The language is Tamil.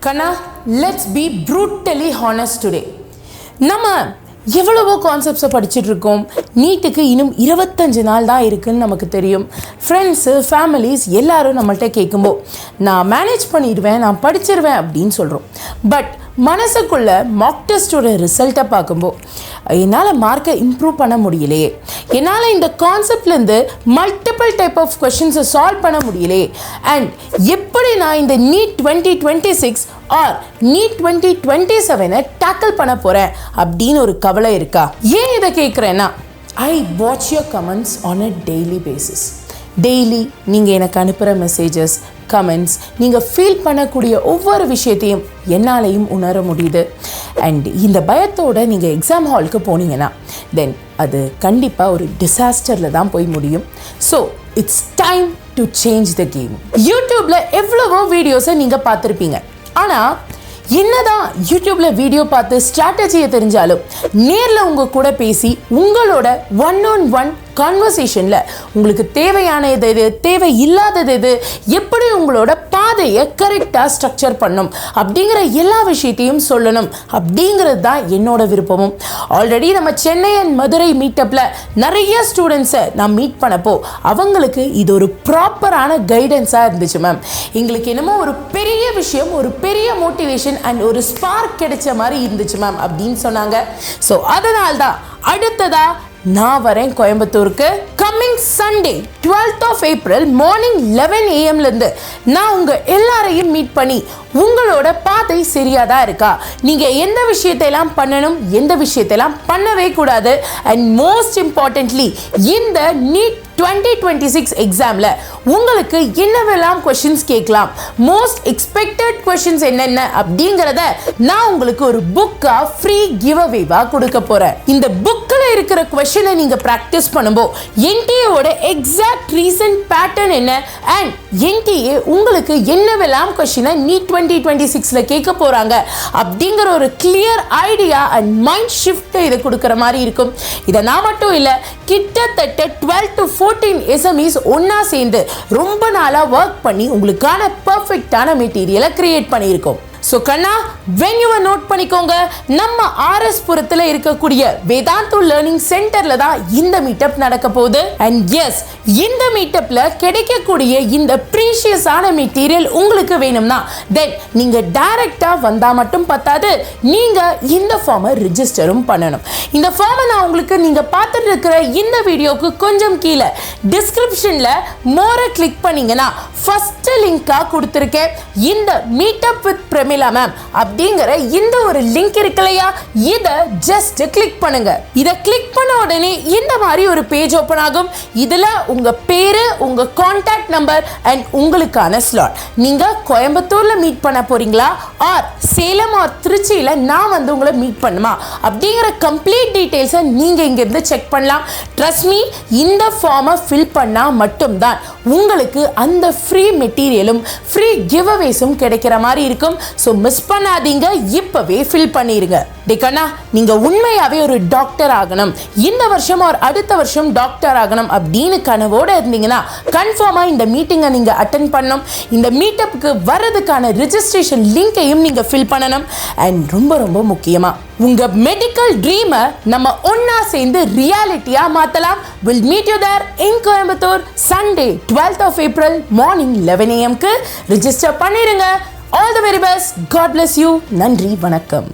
Kanna, let's be brutally honest today. நம்ம எவ்வளவோ கான்செப்ட்ஸை படிச்சுட்டு இருக்கோம். நீட்டுக்கு இன்னும் 25 நாள் தான் இருக்குதுன்னு நமக்கு தெரியும். ஃப்ரெண்ட்ஸு, ஃபேமிலிஸ் எல்லாரும் நம்மள்கிட்ட கேட்கும்போது நான் மேனேஜ் பண்ணிடுவேன், நான் படிச்சிருவேன் அப்படின்னு சொல்கிறோம். பட் மனசுக்குள்ள மாக் டெஸ்ட்டோட ரிசல்ட்டை பார்க்கும்போது என்னால் மார்க்கை இம்ப்ரூவ் பண்ண முடியலையே, என்னால் இந்த கான்செப்ட்லேருந்து மல்டிபிள் டைப் ஆஃப் கொஷின்ஸை சால்வ் பண்ண முடியலையே, அண்ட் எப்படி நான் இந்த நீட் 2026 ஆர் நீட் 2027 டேக்கிள் பண்ண போகிறேன் அப்படின்னு ஒரு கவலை இருக்கா? ஏன் இதை கேட்குறேன்னா, I watch your comments on a daily basis. Daily நீங்கள் எனக்கு அனுப்புகிற மெசேஜஸ், கமெண்ட்ஸ், நீங்கள் ஃபீல் பண்ணக்கூடிய ஒவ்வொரு விஷயத்தையும் என்னாலையும் உணர முடியுது. அண்ட் இந்த பயத்தோடு நீங்கள் எக்ஸாம் ஹாலுக்கு போனீங்கன்னா தென் அது கண்டிப்பாக ஒரு டிசாஸ்டரில் தான் போய் முடியும். So it's time to change the game. யூடியூப்பில் எவ்வளவோ வீடியோஸை நீங்கள் பார்த்துருப்பீங்க. ஆனால் என்னதான் யூடியூப்பில் வீடியோ பார்த்து ஸ்ட்ராட்டஜியை தெரிஞ்சாலும் நேரில் உங்கள் கூட பேசி உங்களோட ஒன் கான்வர்சேஷனில் உங்களுக்கு தேவையானது எது, தேவை இல்லாதது எது, எப்படி உங்களோட பாதையை கரெக்டாக ஸ்ட்ரக்சர் பண்ணணும் அப்படிங்கிற எல்லா விஷயத்தையும் சொல்லணும் அப்படிங்கிறது தான் என்னோட விருப்பமும். ஆல்ரெடி நம்ம சென்னை அண்ட் மதுரை மீட்டப்பில் நிறைய ஸ்டூடெண்ட்ஸை நான் மீட் பண்ணப்போ அவங்களுக்கு இது ஒரு ப்ராப்பரான கைடன்ஸாக இருந்துச்சு மேம். எங்களுக்கு என்னமோ ஒரு பெரிய விஷயம், ஒரு பெரிய மோட்டிவேஷன் அண்ட் ஒரு ஸ்பார்க் கிடைச்ச மாதிரி இருந்துச்சு மேம் அப்படின்னு சொன்னாங்க. ஸோ அதனால்தான் அடுத்ததா நான் வரேன் கோயம்புத்தூருக்கு. Coming Sunday 12th of April morning 11 AM நான் உங்கள் எல்லாரையும் மீட் பண்ணி உங்களோட பாதை சரியாதான் இருக்கா, நீங்கள் எந்த விஷயத்தையெல்லாம் பண்ணணும், எந்த விஷயத்தையெல்லாம் பண்ணவே கூடாது, அண்ட் மோஸ்ட் இம்பார்ட்டன்ட்லி இந்த நீட் 2026 எக்ஸாமில் உங்களுக்கு என்னவெல்லாம் கொஷின்ஸ் கேட்கலாம், மோஸ்ட் எக்ஸ்பெக்டட் கொஷின்ஸ் என்னென்ன அப்படிங்கிறத நான் உங்களுக்கு ஒரு புக்காக ஃப்ரீ கிவ் அவேவாக கொடுக்க போகிறேன். இந்த புக்கில் இருக்கிற கொஷினை நீங்கள் ப்ராக்டிஸ் பண்ணும்போது என்டிஏவோட எக்ஸாக்ட் ரீசன்ட் பேட்டர்ன் என்ன அண்ட் என்டிஏ உங்களுக்கு என்னவெல்லாம் கொஷினை நீட் 2026 கேட்க போகிறாங்க அப்படிங்கிற ஒரு clear idea and mind shift இதை கொடுக்குற மாதிரி இருக்கும். இதை நான் மட்டும் இல்லை, கிட்டத்தட்ட 12 to 14 SMEs ஒன்னா சேர்ந்து ரொம்ப நாளாக ஒர்க் பண்ணி உங்களுக்கான பர்ஃபெக்டான மெட்டீரியலை கிரியேட் பண்ணியிருக்கோம். ஸோ கண்ணா, வென் யூ நோட் பண்ணிக்கோங்க, நம்ம RS புரத்தில் இருக்கக்கூடிய வேதாந்து லேர்னிங் சென்டரில் தான் இந்த மீட்டப் நடக்க போகுது. அண்ட் எஸ், இந்த மீட்டப்பில் கிடைக்கக்கூடிய இந்த ப்ரீஷியஸான மெட்டீரியல் உங்களுக்கு வேணும்னா தென் நீங்கள் டைரெக்டாக வந்தால் மட்டும் பத்தாது, நீங்கள் இந்த ஃபார்மை ரிஜிஸ்டரும் பண்ணணும். இந்த ஃபார்மை நான் உங்களுக்கு நீங்கள் பார்த்துட்டு இருக்கிற இந்த வீடியோவுக்கு கொஞ்சம் கீழே டிஸ்கிரிப்ஷனில் மோரை கிளிக் பண்ணிங்கன்னா ஃபஸ்ட்டு லிங்காக கொடுத்துருக்கேன். இந்த மீட்டப் வித் பிரமிளா மேம் அப்படிங்கிற இந்த ஒரு லிங்க் இருக்கு இல்லையா, இதை ஜஸ்ட் கிளிக் பண்ணுங்க. இதை கிளிக் பண்ண உடனே இந்த மாதிரி ஒரு பேஜ் ஓப்பன் ஆகும். இதில் உங்கள் பேர், உங்கள் கான்டாக்ட் நம்பர் அண்ட் உங்களுக்கான ஸ்லாட். நீங்கள் கோயம்புத்தூரில் மீட் பண்ண போகிறீங்களா ஆர் சேலம் ஆர் திருச்சியில் நான் வந்து உங்களை மீட் பண்ணுமா அப்படிங்கிற கம்ப்ளீட் டீட்டெயில்ஸை நீங்கள் இங்கேருந்து செக் பண்ணலாம். ட்ரஸ்ட் மீ, இந்த ஃபார்மை ஃபில் பண்ணால் மட்டும்தான் உங்களுக்கு அந்த ஃப்ரீ மெட்டீரியலும் ஃப்ரீ கிவ் அவேஸும் கிடைக்கிற மாதிரி இருக்கும். ஸோ மிஸ் பண்ணாதீங்க, இப்போவே ஃபில் பண்ணிடுங்க. டேக்கண்ணா, நீங்கள் உண்மையாகவே ஒரு டாக்டர் ஆகணும், இந்த வருஷம் ஒரு அடுத்த வருஷம் டாக்டர் ஆகணும் அப்படின்னு கனவோடு இருந்தீங்கன்னா கன்ஃபார்மாக இந்த மீட்டிங்கை நீங்கள் அட்டென்ட் பண்ணணும். இந்த மீட்டப்புக்கு வர்றதுக்கான ரிஜிஸ்ட்ரேஷன் லிங்கையும் நீங்கள் ஃபில் பண்ணணும். அண்ட் ரொம்ப ரொம்ப முக்கியமாக உங்கள் மெடிக்கல் ட்ரீமை நம்ம ஒன்றா சேர்ந்து ரியாலிட்டியாக மாற்றலாம். Will meet you there in Coimbatore Sunday 12th of April morning 11 AM register பண்ணிடுங்க. All the very best. God bless you. நன்றி, வணக்கம்.